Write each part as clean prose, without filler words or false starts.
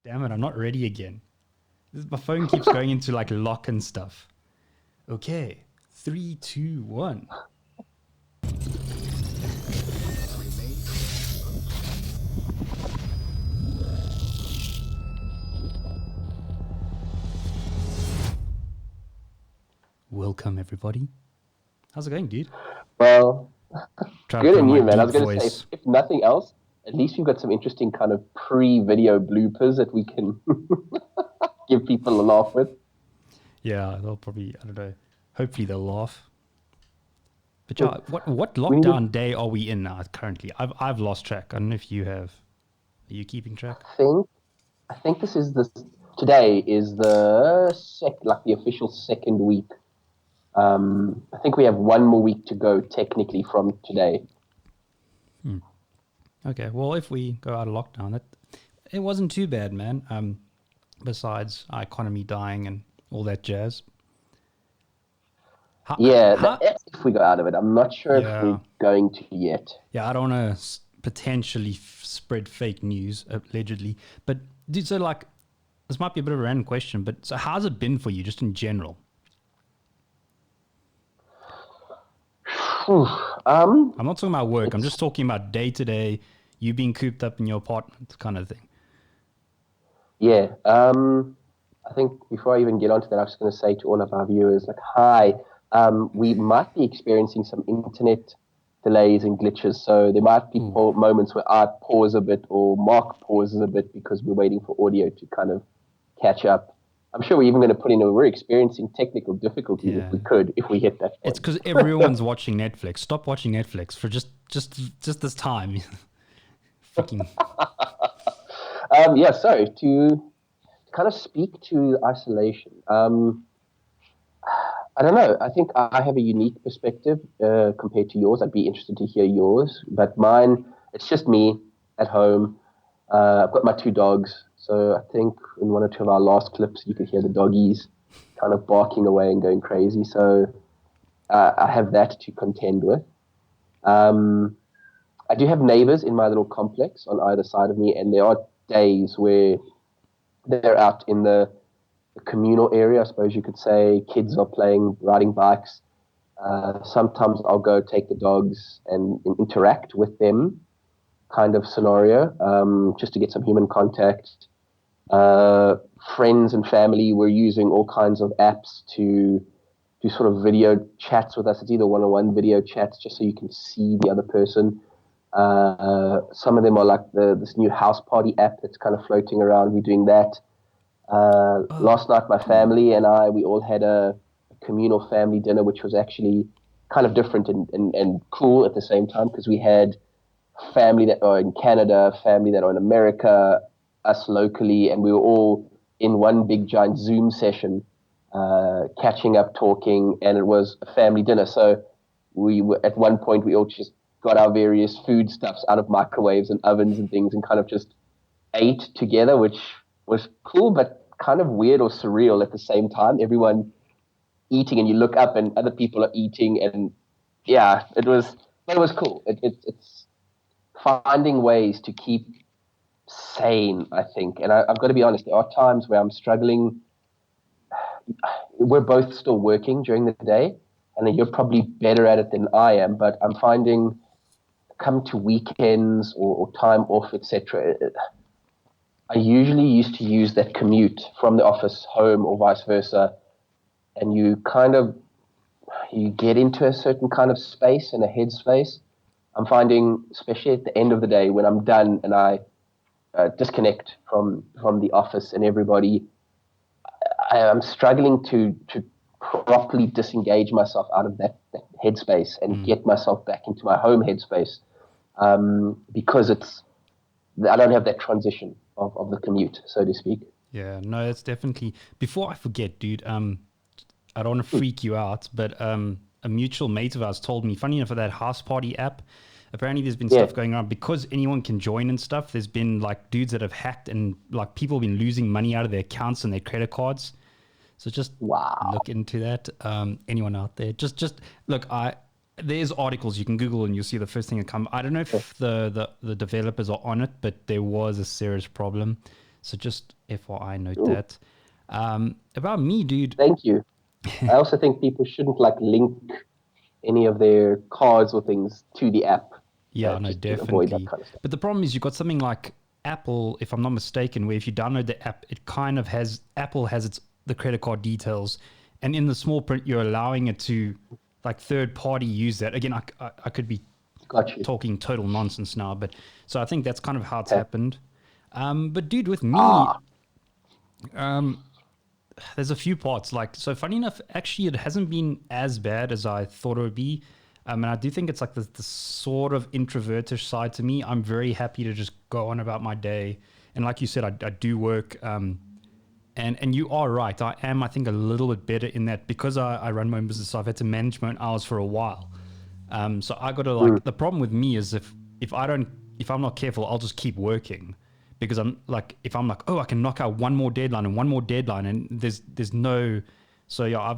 Damn it, I'm not ready again. My phone keeps going into like lock and stuff. Okay, 3, 2, 1. Welcome, everybody. How's it going, dude? Well, Try to good put on on my you, man. I deep was going to say, voice. if nothing else, at least we've got some interesting kind of pre-video bloopers that we can give people a laugh with. Yeah, they'll probably, I don't know. Hopefully they'll laugh. But Hmm. yeah, what We need to lockdown day are we in now currently? I've lost track. I don't know if you have. Are you keeping track? think. I think this is the today is the like the official second week. I think we have one more week to go technically from today. Okay, well, if we go out of lockdown, it wasn't too bad, man. Besides our economy dying and all that jazz. Yeah, How that's if we go out of it. I'm not sure if we're yeah. going to yet. Yeah, I don't want to potentially spread fake news, allegedly. But, dude, so like, this might be a bit of a random question, but so how's it been for you just in general? Whew. I'm not talking about work. I'm It's just talking about day to day, you being cooped up in your apartment kind of thing. Yeah. I think before I even get onto that, I'm just going to say to all of our viewers, like, hi. We might be experiencing some internet delays and glitches, so there might be Ooh, moments where I pause a bit or Mark pauses a bit because we're waiting for audio to kind of catch up. I'm sure we're even going to put in we're experiencing technical difficulties yeah. if we hit that It's point. because everyone's watching Netflix. Stop watching Netflix for just this time. Freaking Yeah, so to kind of speak to isolation. I don't know. I think I have a unique perspective compared to yours. I'd be interested to hear yours, but mine, it's just me at home. I've got my two dogs, so I think in one or two of our last clips, you could hear the doggies kind of barking away and going crazy. So I have that to contend with. Um, I do have neighbors in my little complex on either side of me, and there are days where they're out in the communal area, I suppose you could say. Kids are playing, riding bikes. Sometimes I'll go take the dogs and interact with them, kind of scenario, just to get some human contact. Uh, Friends and family were using all kinds of apps to do sort of video chats with us. It's either one-on-one video chats, just so you can see the other person. Some of them are like this new house party app that's kind of floating around. We're doing that. oh, Last night, my family and I, we all had a communal family dinner, which was actually kind of different and cool at the same time because we had family that are in Canada, family that are in America, us locally, and we were all in one big giant Zoom session, catching up, talking, and it was a family dinner. So we were at one point we all just got our various foodstuffs out of microwaves and ovens and things, and kind of just ate together, which was cool, but kind of weird or surreal at the same time. Everyone eating, and you look up, and other people are eating, and yeah, but it was cool. It's finding ways to keep sane, I think. And I've got to be honest, there are times where I'm struggling. We're both still working during the day, and you're probably better at it than I am, but I'm finding come to weekends or time off, etc. I usually used to use that commute from the office home or vice versa, and you get into a certain kind of space and a headspace. I'm finding, especially at the end of the day when I'm done and I disconnect from the office and everybody, I'm struggling to properly disengage myself out of that headspace and mm, get myself back into my home headspace because I don't have that transition of the commute, so to speak. yeah, no, it's definitely. Before I forget, dude, I don't want to freak you out, but a mutual mate of ours told me, funny enough, for that house party app, apparently there's been Yeah. stuff going on because anyone can join and stuff. There's been like dudes that have hacked and like people have been losing money out of their accounts and their credit cards. So just Wow. look into that. Anyone out there, just look. There's articles you can Google and you'll see the first thing that comes. I don't know Yeah. if the developers are on it, but there was a serious problem. So just FYI, note Ooh, that. About me, dude. thank you. I also think people shouldn't like link any of their cards or things to the app. Yeah, no, Just to avoid that definitely. kind of stuff. But the problem is you've got something like Apple, if I'm not mistaken, where if you download the app, it kind of has Apple has the credit card details, and in the small print you're allowing it to like third party use that. Again, I could be Got you. talking total nonsense now, but so I think that's kind of how it's Okay. happened. But dude, with me, Ah, there's a few parts. Like, so funny enough, actually, it hasn't been as bad as I thought it would be. And I do think it's like the sort of introvertish side to me. I'm very happy to just go on about my day. And like you said, I do work. And you are right. I am, I think, a little bit better in that because I run my own business. So I've had to manage my own hours for a while. So I got to mm, like, the problem with me is if I'm not careful, I'll just keep working because I'm like, if I'm like, oh, I can knock out one more deadline and one more deadline and there's no, so yeah,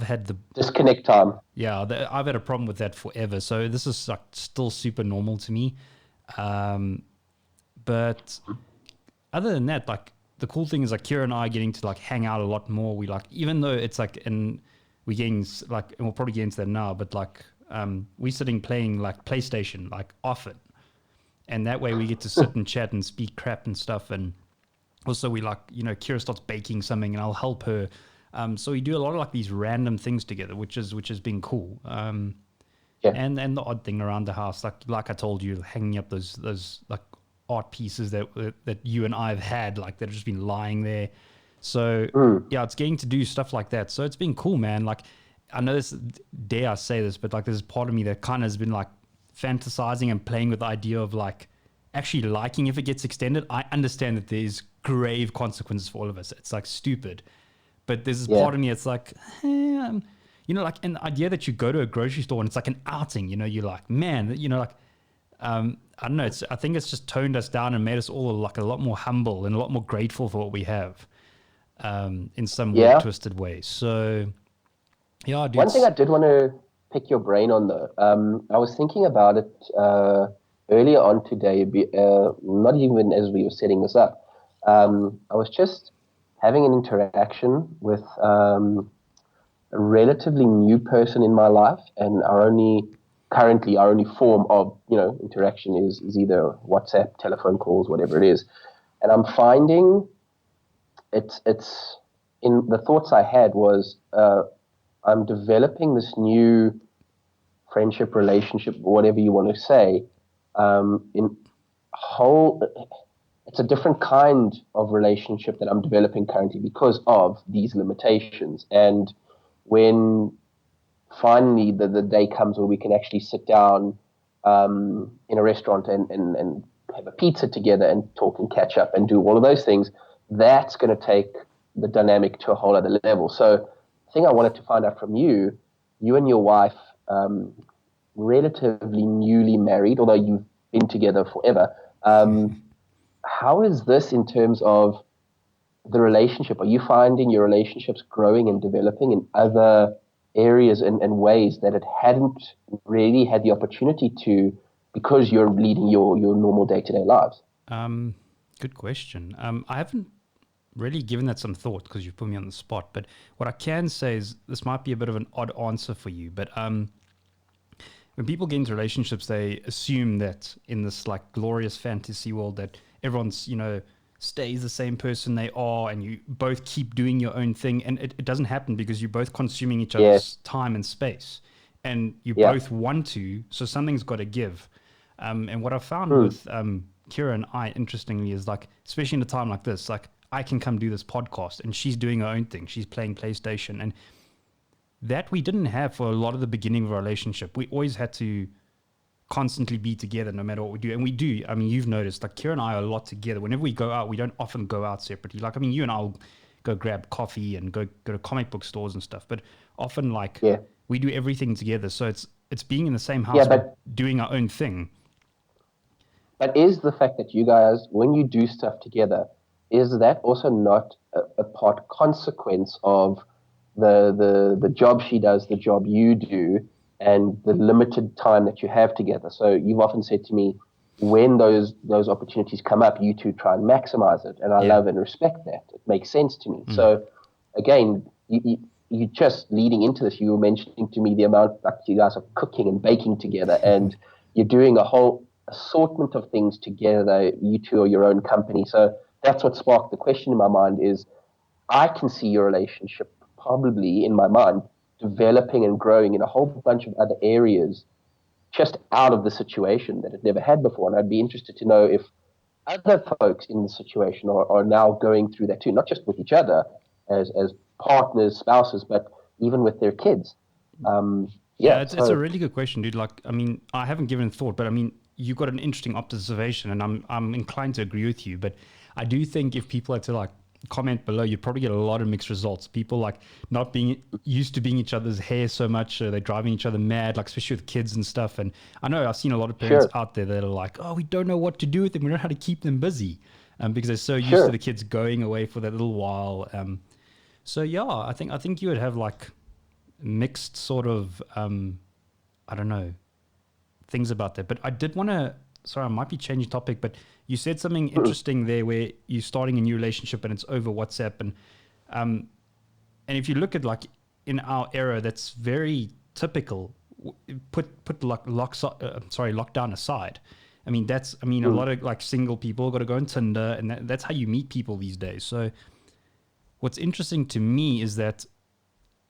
disconnect time. I've had a problem with that forever. So this is like still super normal to me. Um, but other than that, like the cool thing is like Kira and I are getting to like hang out a lot more. We like, even though it's like, and we're getting like, and we'll probably get into that now, but like, we're sitting playing like PlayStation like often. And that way we get to sit and chat and speak crap and stuff. And also we like, Kira starts baking something and I'll help her. So we do a lot of like these random things together, which has been cool. Yeah. And the odd thing around the house, like I told you, hanging up those like art pieces that you and I have had, like that have just been lying there. So Mm, yeah, it's getting to do stuff like that. So it's been cool, man. Like I know this, dare I say this, but like there's part of me that kind of has been like fantasizing and playing with the idea of like actually liking if it gets extended. I understand that there's grave consequences for all of us. It's like stupid, but there's this yeah. part of me that's like, like an idea that you go to a grocery store and it's like an outing. You're like, man, like I don't know. I think it's just toned us down and made us all like a lot more humble and a lot more grateful for what we have, in some weird, Yeah. twisted way. So yeah, dude. One thing I did want to pick your brain on though, I was thinking about it earlier on today, not even as we were setting this up. I was just having an interaction with a relatively new person in my life, and currently our only form of interaction is either WhatsApp, telephone calls, whatever it is. And I'm finding it's in the thoughts I had was I'm developing this new friendship, relationship, whatever you want to say, in whole. It's a different kind of relationship that I'm developing currently because of these limitations. And when finally the day comes where we can actually sit down in a restaurant and have a pizza together and talk and catch up and do all of those things, that's going to take the dynamic to a whole other level. So the thing I wanted to find out from you, you and your wife, relatively newly married, although you've been together forever, how is this in terms of the relationship? Are you finding your relationships growing and developing in other areas and ways that it hadn't really had the opportunity to because you're leading your normal day-to-day lives? Good question. I haven't really given that some thought because you put me on the spot. But what I can say is this might be a bit of an odd answer for you. But when people get into relationships, they assume that in this like glorious fantasy world that everyone's stays the same person they are, and you both keep doing your own thing. And it doesn't happen because you're both consuming each Yeah, other's time and space, and you yeah. both want to. So something's got to give. And what I found Mm, with Kira and I, interestingly, is like, especially in a time like this, like I can come do this podcast and she's doing her own thing. She's playing PlayStation. And that we didn't have for a lot of the beginning of our relationship. We always had to constantly be together no matter what we do. And we do. I mean, you've noticed, like Kira and I are a lot together. Whenever we go out, we don't often go out separately. Like, I mean, you and I will go grab coffee and go to comic book stores and stuff. But often, like, yeah. we do everything together. So it's being in the same Yeah, house but doing our own thing. but is the fact that you guys, when you do stuff together, is that also not a part consequence of the job she does, the job you do, and the limited time that you have together? So you've often said to me, when those opportunities come up, you two try and maximize it. And I love and respect that. It makes sense to me. So again, you just leading into this, you were mentioning to me the amount like you guys are cooking and baking together, and you're doing a whole assortment of things together. You two are your own company. So that's what sparked the question in my mind is, I can see your relationship probably in my mind developing and growing in a whole bunch of other areas just out of the situation that it never had before. And I'd be interested to know if other folks in the situation are now going through that too, not just with each other as partners, spouses, but even with their kids. It's a really good question, dude. Like, I mean, I haven't given it thought, but I mean, you got an interesting observation, and I'm inclined to agree with you. But I do think if people had to like comment below, you'd probably get a lot of mixed results. People like not being used to being each other's hair so much, they're driving each other mad, like especially with kids and stuff. And I know I've seen a lot of parents out there that are like, oh, we don't know what to do with them. We don't know how to keep them busy, because they're so used to the kids going away for that little while. So yeah, I think you would have like mixed sort of I don't know things about that. But I did want to. Sorry, I might be changing topic, but you said something interesting there where you're starting a new relationship and it's over WhatsApp, and if you look at like in our era, that's very typical. Put lockdown aside. I mean, a lot of like single people got to go on Tinder, and that's how you meet people these days. So what's interesting to me is that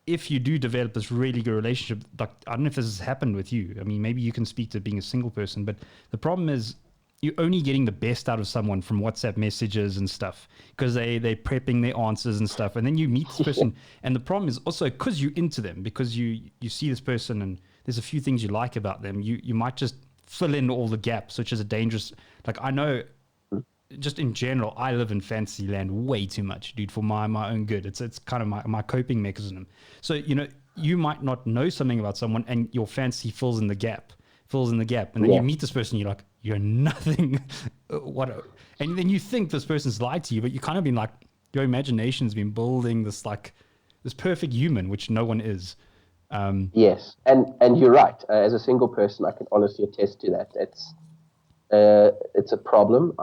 if you do develop this really good relationship, like I don't know if this has happened with you. I mean, maybe you can speak to being a single person, but the problem is you're only getting the best out of someone from WhatsApp messages and stuff because they're prepping their answers and stuff. And then you meet this person. And the problem is also because you're into them, because you see this person and there's a few things you like about them, you might just fill in all the gaps, which is a dangerous, like I know just in general, I live in fantasy land way too much, dude, for my own good. It's kind of my coping mechanism. So, you might not know something about someone and your fantasy fills in the gap. And then you meet this person, you're like, you're nothing. And then you think this person's lied to you, but you kind of been like, your imagination's been building this like this perfect human, which no one is. Yes. And you're right. As a single person, I can honestly attest to that. It's a problem.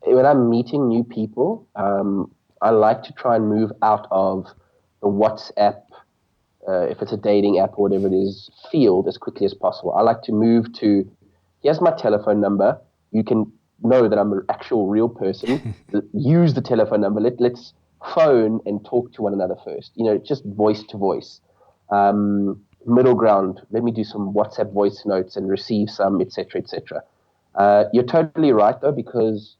When I'm meeting new people, I like to try and move out of the WhatsApp, if it's a dating app or whatever it is, field as quickly as possible. I like to move to, here's my telephone number. You can know that I'm an actual real person. Use the telephone number. Let's phone and talk to one another first. Just voice to voice. Middle ground, let me do some WhatsApp voice notes and receive some, etc., etc. You're totally right, though, because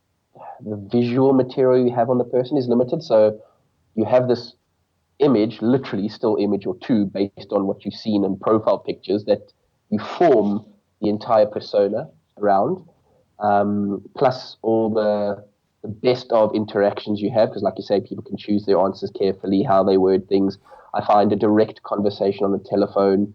the visual material you have on the person is limited. So you have this image, literally still image or two, based on what you've seen in profile pictures that you form the entire persona around, plus all the best of interactions you have, because like you say, people can choose their answers carefully, how they word things. I find a direct conversation on the telephone,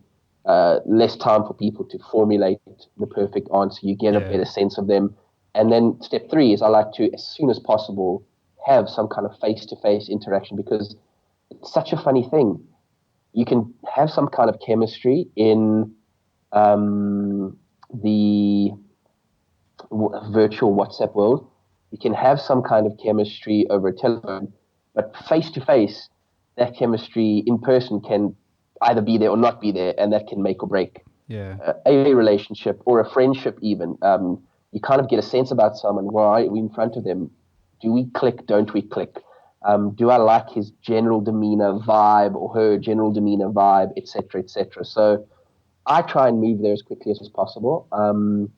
less time for people to formulate the perfect answer. You get a better sense of them. And then step 3 is I like to, as soon as possible, have some kind of face-to-face interaction, because it's such a funny thing. You can have some kind of chemistry in the virtual WhatsApp world. You can have some kind of chemistry over a telephone, but face-to-face, that chemistry in person can either be there or not be there, and that can make or break a relationship or a friendship even. You kind of get a sense about someone. Why are we in front of them? Do we click? Don't we click? Do I like his general demeanor vibe or her general demeanor vibe, etc., etc.? So I try and move there as quickly as possible. And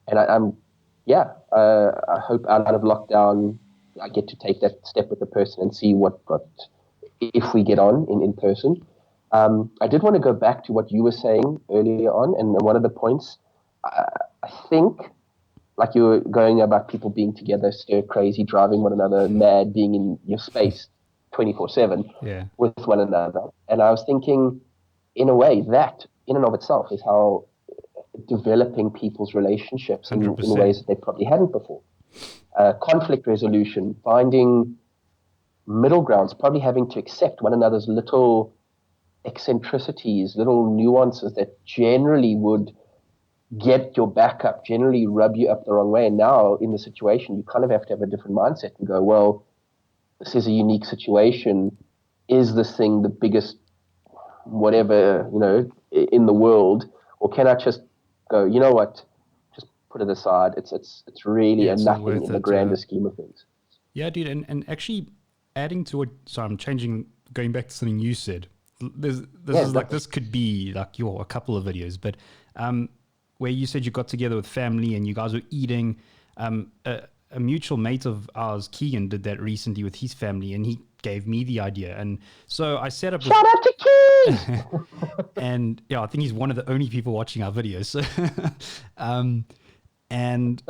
I hope out of lockdown I get to take that step with the person and see what if we get on in person. I did want to go back to what you were saying earlier on, and one of the points, I think, like you were going about people being together, stir crazy, driving one another mad, being in your space 24/7 with one another. And I was thinking, in a way, that in and of itself is how developing people's relationships in ways that they probably hadn't before. Conflict resolution, finding middle grounds, probably having to accept one another's little eccentricities, little nuances that generally would get your back up, generally rub you up the wrong way. And now in the situation, you kind of have to have a different mindset and go, well, this is a unique situation. Is this thing the biggest whatever, in the world? Or can I just go, you know what, just put it aside. It's really a it's not nothing worth in the it, grander scheme of things. Yeah, dude. And actually adding to it, so I'm going back to something you said. This could be like a couple of videos, but where you said you got together with family and you guys were eating. A mutual mate of ours, Keegan, did that recently with his family, and he gave me the idea. And so I set up. Shout out to Keegan! And I think he's one of the only people watching our videos. So, and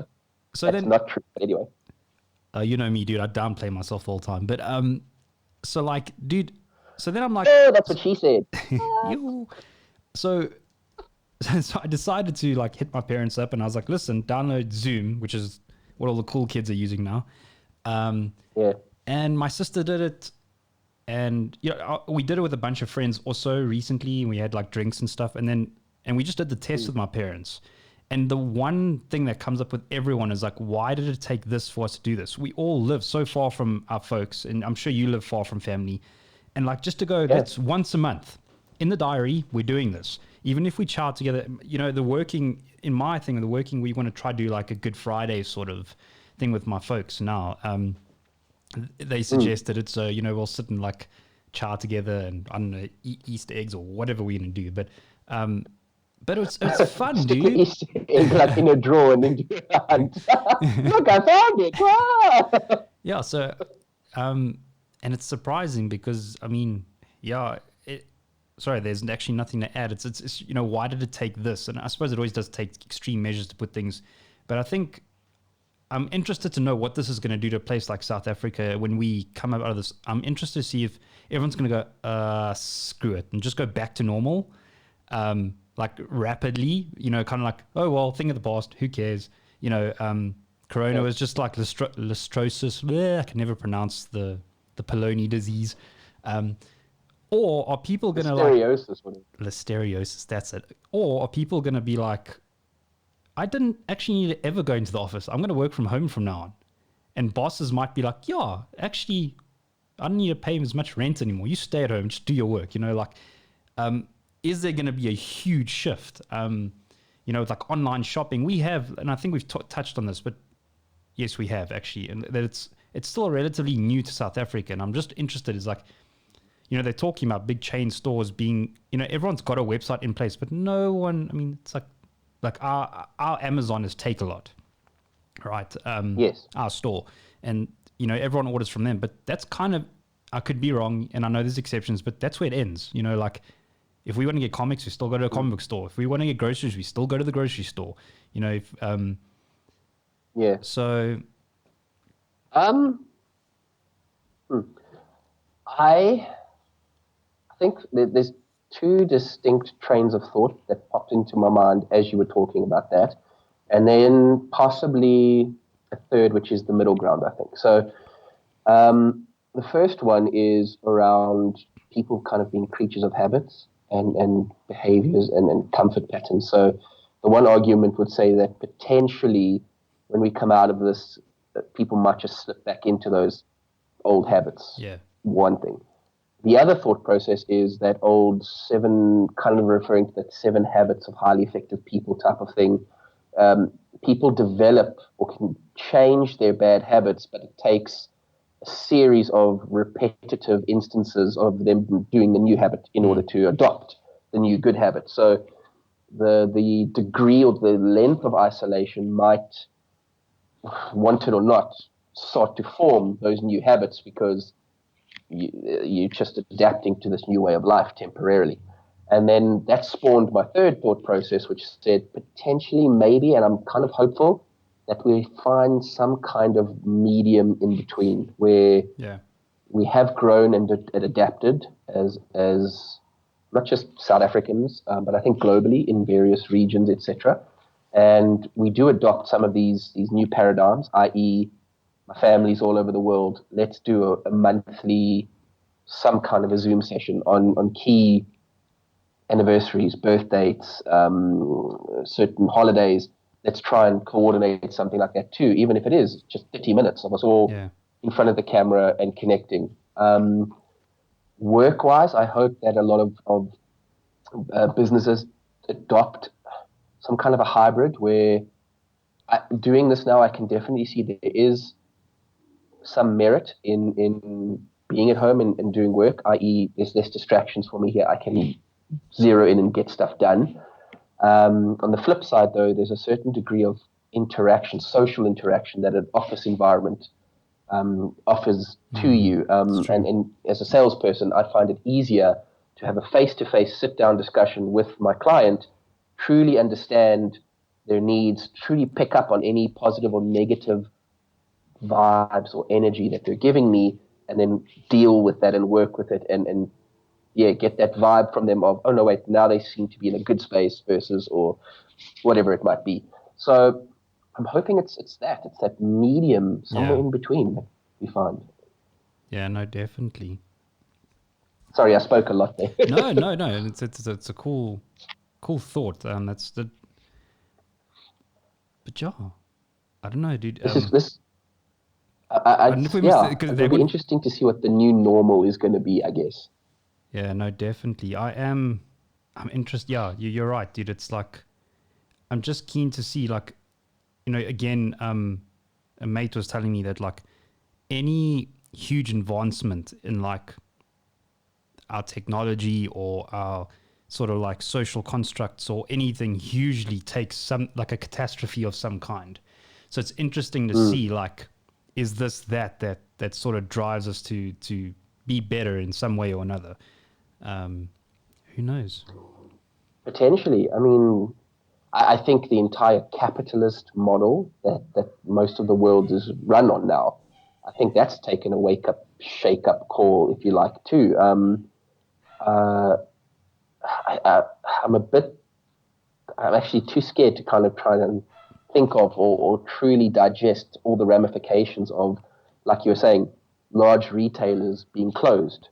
so That's then not true. But anyway, you know me, dude. I downplay myself all the time. But so like, dude. So then I'm like, oh, that's what she said. So I decided to like hit my parents up, and I was like, listen, download Zoom, which is what all the cool kids are using now. Yeah. And my sister did it, and we did it with a bunch of friends also recently, and we had like drinks and stuff, and we just did the test with my parents. And the one thing that comes up with everyone is like, why did it take this for us to do this? We all live so far from our folks, and I'm sure you live far from family. And like, just to go, that's once a month in the diary, we're doing this. Even if we chow together, we want to try to do like a Good Friday sort of thing with my folks now. They suggested it, so, we'll sit and like chow together and, I don't know, eat Easter eggs or whatever we're going to do. But it's fun, dude. Easter egg like in a drawer and then do a hunt. Look, I found it. Wow. Yeah, so, and it's surprising because, there's actually nothing to add. It's why did it take this? And I suppose it always does take extreme measures to put things. But I think I'm interested to know what this is going to do to a place like South Africa when we come out of this. I'm interested to see if everyone's going to go, screw it, and just go back to normal, like rapidly, kind of like, oh, well, thing of the past, who cares? Corona was just like listrosis. I can never pronounce the Poloni disease. Or are people going to like... Listeriosis, that's it. Or are people going to be like, I didn't actually need to ever go into the office. I'm going to work from home from now on. And bosses might be like, yeah, actually, I don't need to pay as much rent anymore. You stay at home, just do your work. Is there going to be a huge shift? With like online shopping, we have, and I think we've touched on this, but yes, we have actually. And that it's still relatively new to South Africa. And I'm just interested, is like, they're talking about big chain stores being, everyone's got a website in place, but no one, it's like our Amazon is Takealot, right? Yes. Our store. And, everyone orders from them, but that's kind of, I could be wrong, and I know there's exceptions, but that's where it ends. Like, if we want to get comics, we still go to a comic book store. If we want to get groceries, we still go to the grocery store. Yeah. So. I think there's two distinct trains of thought that popped into my mind as you were talking about that, and then possibly a third, which is the middle ground, I think. So the first one is around people kind of being creatures of habits and behaviors and comfort patterns. So the one argument would say that potentially when we come out of this, people might just slip back into those old habits. Yeah. One thing. The other thought process is that old seven, kind of referring to that 7 habits of highly effective people type of thing. People develop or can change their bad habits, but it takes a series of repetitive instances of them doing the new habit in order to adopt the new good habit. So the degree or the length of isolation might, want it or not, start to form those new habits because you're just adapting to this new way of life temporarily. And then that spawned my third thought process, which said potentially, maybe, and I'm kind of hopeful, that we find some kind of medium in between where we have grown and adapted as not just South Africans, but I think globally in various regions, etc. And we do adopt some of these new paradigms, i.e., my family's all over the world. Let's do a monthly, some kind of a Zoom session on key anniversaries, birth dates, certain holidays. Let's try and coordinate something like that too, even if it is just 30 minutes of us all in front of the camera and connecting. Work-wise, I hope that a lot of businesses adopt some kind of a hybrid where doing this now, I can definitely see there is some merit in being at home and doing work, i.e. there's less distractions for me here. I can zero in and get stuff done. On the flip side, though, there's a certain degree of interaction, social interaction that an office environment offers to you. And as a salesperson, I find it easier to have a face-to-face sit-down discussion with my client, truly understand their needs, truly pick up on any positive or negative vibes or energy that they're giving me, and then deal with that and work with it and get that vibe from them of, oh no, wait, now they seem to be in a good space versus, or whatever it might be. So I'm hoping it's that medium somewhere in between that we find. Yeah, no, definitely. Sorry, I spoke a lot there. No. It's a cool thought. That's the. But yeah, I don't know, dude. It'll be interesting to see what the new normal is going to be, I guess. Yeah, no, definitely. I'm interested. Yeah, you're right, dude. It's like, I'm just keen to see, like, again, a mate was telling me that, like, any huge advancement in, like, our technology or our sort of like social constructs or anything hugely takes some, like, a catastrophe of some kind. So it's interesting to see, like, is this that sort of drives us to be better in some way or another? Who knows? Potentially. I mean, I think the entire capitalist model that most of the world is run on now, I think that's taken a shake-up call, if you like, too. I'm actually too scared to kind of try and think of or truly digest all the ramifications of, like you were saying, large retailers being closed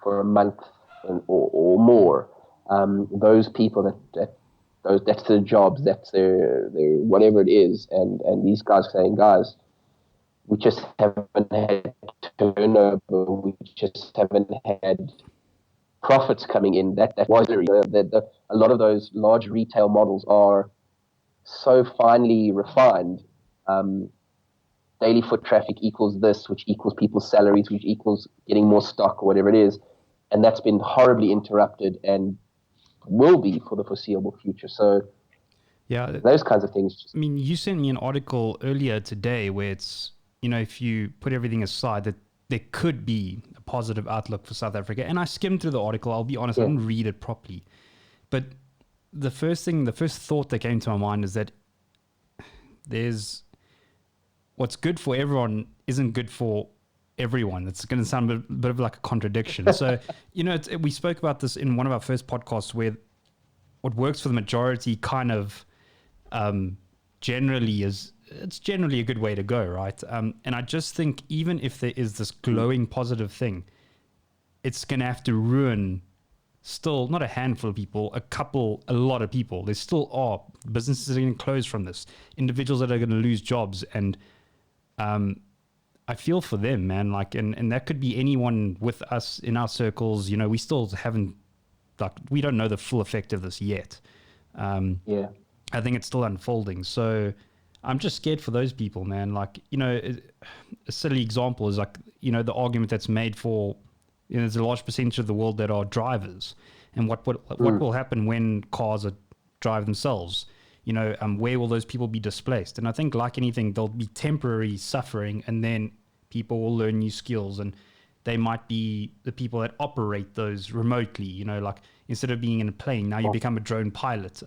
for a month or more. Those people that's their jobs, that's their whatever it is, and these guys saying, guys, we just haven't had turnover, we just haven't had profits coming in. That was a lot of those large retail models are so finely refined. Daily foot traffic equals this, which equals people's salaries, which equals getting more stock or whatever it is, and that's been horribly interrupted and will be for the foreseeable future. So yeah, those kinds of things. I mean, you sent me an article earlier today where it's, if you put everything aside, that there could be a positive outlook for South Africa. And I skimmed through the article. I'll be honest, I didn't read it properly. But the first thought that came to my mind is that there's what's good for everyone isn't good for everyone. It's going to sound a bit of like a contradiction. So, we spoke about this in one of our first podcasts where what works for the majority kind of generally a good way to go, right? And I just think even if there is this glowing positive thing, it's going to have to ruin still not a handful of people, a lot of people. There still are businesses that are going to close from this, individuals that are going to lose jobs. And I feel for them, man. Like, and that could be anyone with us in our circles. We still haven't, like, we don't know the full effect of this yet. I think it's still unfolding. So I'm just scared for those people, man. Like, a silly example is like, the argument that's made for, there's a large percentage of the world that are drivers, and what will happen when cars drive themselves? Where will those people be displaced? And I think, like anything, there'll be temporary suffering, and then people will learn new skills, and they might be the people that operate those remotely. Like, instead of being in a plane, now you become a drone pilot.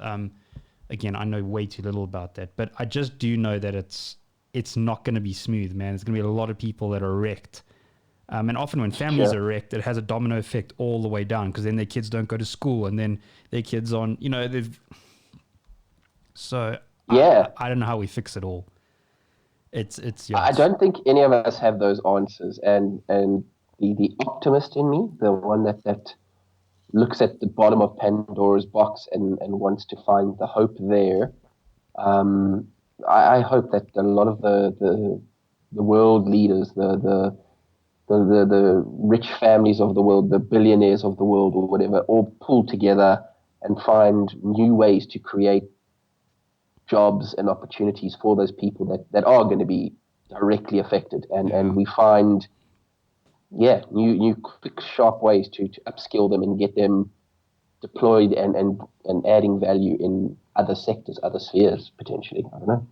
Again, I know way too little about that, but I just do know that it's not going to be smooth, man. There's going to be a lot of people that are wrecked. And often when families are wrecked, it has a domino effect all the way down, because then their kids don't go to school, and then their kids on, so I don't know how we fix it all. It's I don't think any of us have those answers, and the optimist in me, the one that looks at the bottom of Pandora's box and wants to find the hope there. I hope that a lot of the world leaders, the rich families of the world, the billionaires of the world, or whatever, all pull together and find new ways to create jobs and opportunities for those people that are going to be directly affected, and we find new quick sharp ways to upskill them and get them deployed and adding value in other sectors, other spheres, potentially. I don't know.